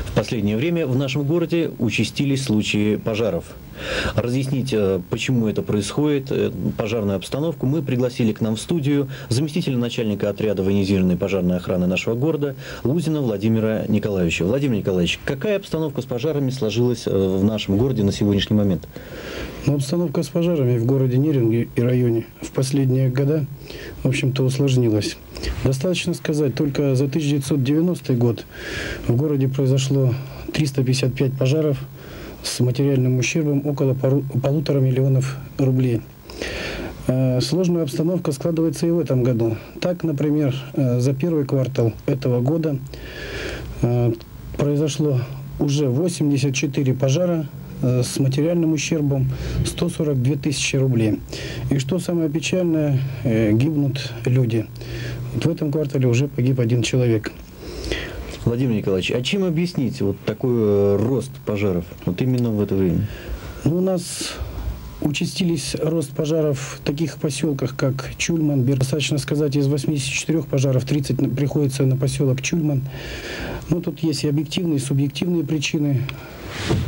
В последнее время в нашем городе участились случаи пожаров. Разъяснить, почему это происходит, пожарную обстановку, мы пригласили к нам в студию заместителя начальника отряда военизированной пожарной охраны нашего города Лузина Владимира Николаевича. Владимир Николаевич, какая обстановка с пожарами сложилась в нашем городе на сегодняшний момент? Ну, обстановка с пожарами в городе Нерюнге и районе в последние годы, в общем-то, усложнилась. Достаточно сказать, только за 1990 год в городе произошло 355 пожаров с материальным ущербом около 1,5 миллиона рублей. Сложная обстановка складывается и в этом году. Так, например, за первый квартал этого года произошло уже 84 пожара с материальным ущербом 142 тысячи рублей. И что самое печальное, гибнут люди. Вот в этом квартале уже погиб 1 человек. Владимир Николаевич, а чем объяснить вот такой рост пожаров вот именно в это время? Ну, у нас участились рост пожаров в таких поселках, как Чульман. Достаточно сказать, из 84 пожаров 30 приходится на поселок Чульман. Но тут есть и объективные, и субъективные причины.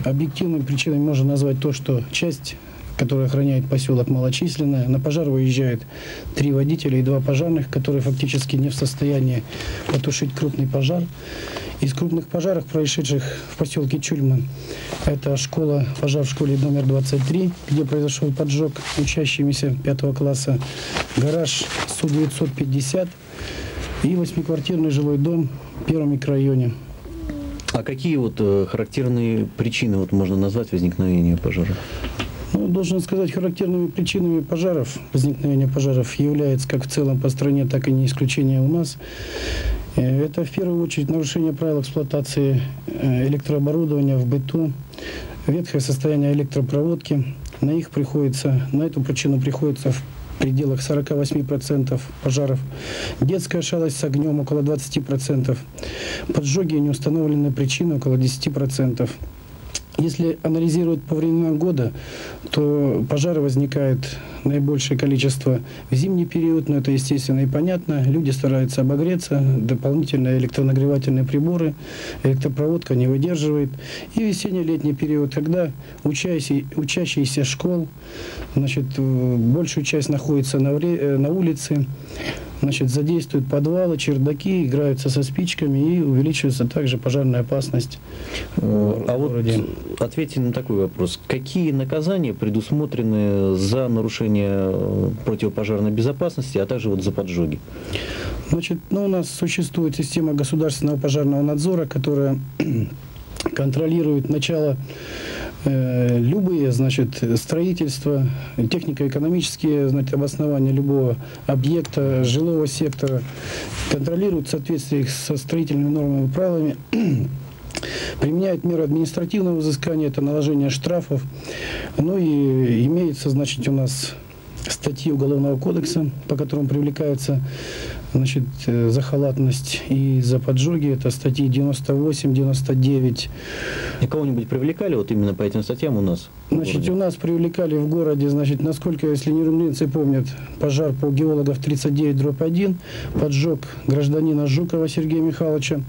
Объективной причиной можно назвать то, что часть, которая охраняет поселок, малочисленная. На пожар выезжают 3 водителя и 2 пожарных, которые фактически не в состоянии потушить крупный пожар. Из крупных пожаров, происшедших в поселке Чульман, это пожар в школе номер 23, где произошел поджог учащимися 5 класса, гараж Су-950 и 8-квартирный жилой дом в первом микрорайоне. А какие вот характерные причины вот можно назвать возникновения пожара? Ну, должен сказать, характерными причинами возникновения пожаров является как в целом по стране, так и не исключение у нас. Это в первую очередь нарушение правил эксплуатации электрооборудования в быту, ветхое состояние электропроводки. На эту причину приходится в пределах 48% пожаров. Детская шалость с огнем около 20%. Поджоги и неустановленные причины около 10%. Если анализировать по временам года, то пожары возникают наибольшее количество в зимний период, но это естественно и понятно. Люди стараются обогреться, дополнительные электронагревательные приборы, электропроводка не выдерживает. И весенне-летний период, когда учащиеся школ, большую часть находится на улице, задействуют подвалы, чердаки, играются со спичками и увеличивается также пожарная опасность. А вот ответьте на такой вопрос. Какие наказания предусмотрены за нарушение противопожарной безопасности, а также вот за поджоги? У нас существует система государственного пожарного надзора, которая контролирует начало любые, строительства, технико-экономические, обоснования любого объекта, жилого сектора, контролирует в соответствии со строительными нормами и правилами, применяет меры административного взыскания, это наложение штрафов. Ну и имеется, у нас статьи Уголовного кодекса, по которым привлекается за халатность и за поджоги, это статьи 98, 99. И кого-нибудь привлекали вот именно по этим статьям у нас? У нас привлекали в городе, насколько, если нерюнгринцы помнят, пожар по геологов 39/1, поджог гражданина Жукова Сергея Михайловича,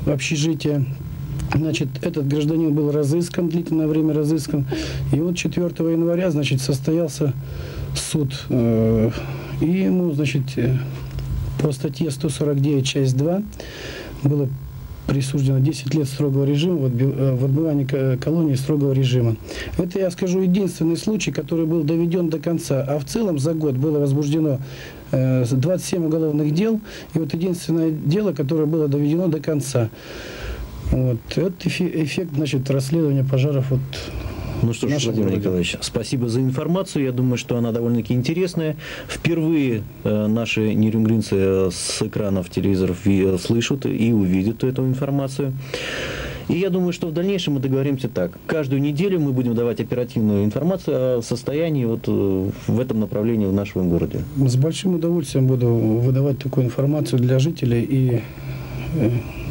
общежитие. Этот гражданин был разыскан, длительное время разыскан. И вот 4 января, состоялся суд. И ему, по статье 149, часть 2, было присуждено 10 лет строгого режима в отбывании колонии строгого режима. Это, я скажу, единственный случай, который был доведен до конца. А в целом за год было возбуждено 27 уголовных дел. И вот единственное дело, которое было доведено до конца. Это эффект, расследования пожаров. Ну что ж, Владимир Николаевич, спасибо за информацию. Я думаю, что она довольно-таки интересная. Впервые наши нерюнгринцы с экранов телевизоров слышат и увидят эту информацию. И я думаю, что в дальнейшем мы договоримся так. Каждую неделю мы будем давать оперативную информацию о состоянии в этом направлении в нашем городе. С большим удовольствием буду выдавать такую информацию для жителей и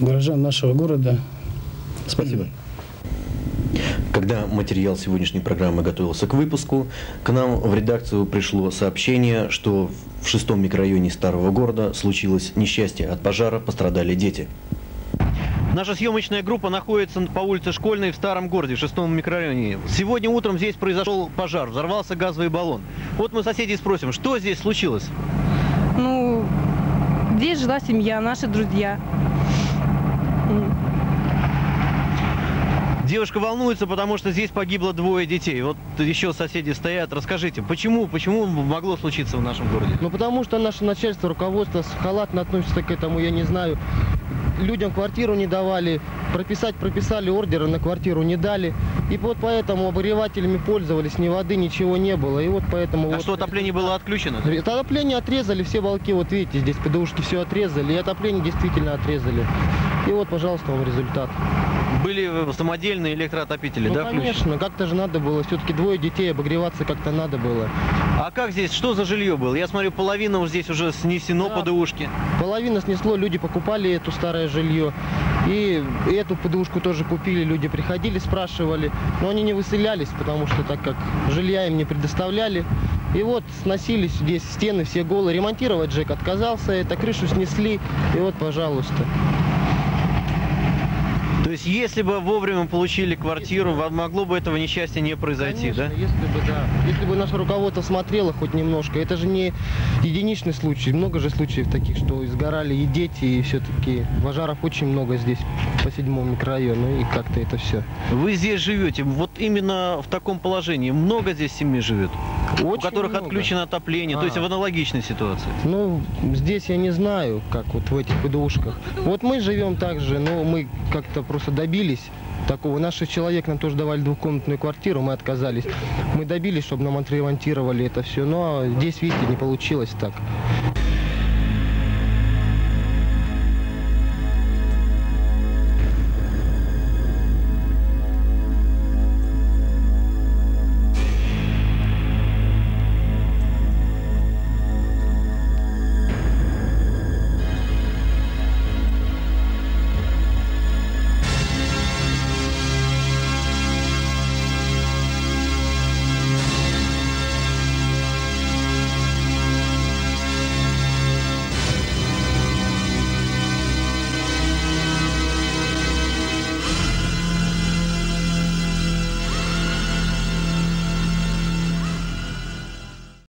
горожан нашего города. Спасибо. Когда материал сегодняшней программы готовился к выпуску, к нам в редакцию пришло сообщение, что в 6-м микрорайоне Старого города случилось несчастье. От пожара пострадали дети. Наша съемочная группа находится по улице Школьной в Старом Городе, в 6-м микрорайоне. Сегодня утром здесь произошел пожар, взорвался газовый баллон. Вот мы соседей спросим, что здесь случилось? Ну, здесь жила семья, наши друзья. Девушка волнуется, потому что здесь погибло 2 детей. Вот еще соседи стоят. Расскажите, почему могло случиться в нашем городе? Ну, потому что наше начальство, руководство халатно относится к этому, я не знаю. Людям квартиру не давали, прописали ордеры, на квартиру не дали. И вот поэтому обогревателями пользовались, ни воды, ничего не было. И вот поэтому... А вот что, отопление было отключено? Отопление отрезали, все балки, вот видите, здесь ПДУшки все отрезали, и отопление действительно отрезали. И вот, пожалуйста, вам результат. Были самодельные электроотопители, ну, да? Конечно, как-то же надо было, все-таки 2 детей, обогреваться как-то надо было. А как здесь, что за жилье было? Я смотрю, половина вот здесь уже снесено, да, ПДУшки. Половина снесло, люди покупали это старое жилье. И эту ПДУшку тоже купили, люди приходили, спрашивали. Но они не выселялись, потому что так как жилья им не предоставляли. И вот сносились здесь стены все голые. Ремонтировать ЖЭК отказался, это крышу снесли. И вот, пожалуйста. То есть, если бы вовремя получили квартиру, могло бы этого несчастья не произойти, конечно, да? Если бы, да. Если бы наше руководство смотрело хоть немножко, это же не единичный случай. Много же случаев таких, что сгорали и дети, и все-таки пожаров очень много здесь, по 7-му микрорайону, и как-то это все. Вы здесь живете, вот именно в таком положении. Много здесь семей живет? Очень у которых много. Отключено отопление, то есть в аналогичной ситуации? Ну, здесь я не знаю, как вот в этих ПДУшках. Вот мы живем так же, но мы как-то просто добились такого. Наши человек нам тоже давали 2-комнатную квартиру, мы отказались. Мы добились, чтобы нам отремонтировали это все, но здесь, видите, не получилось так.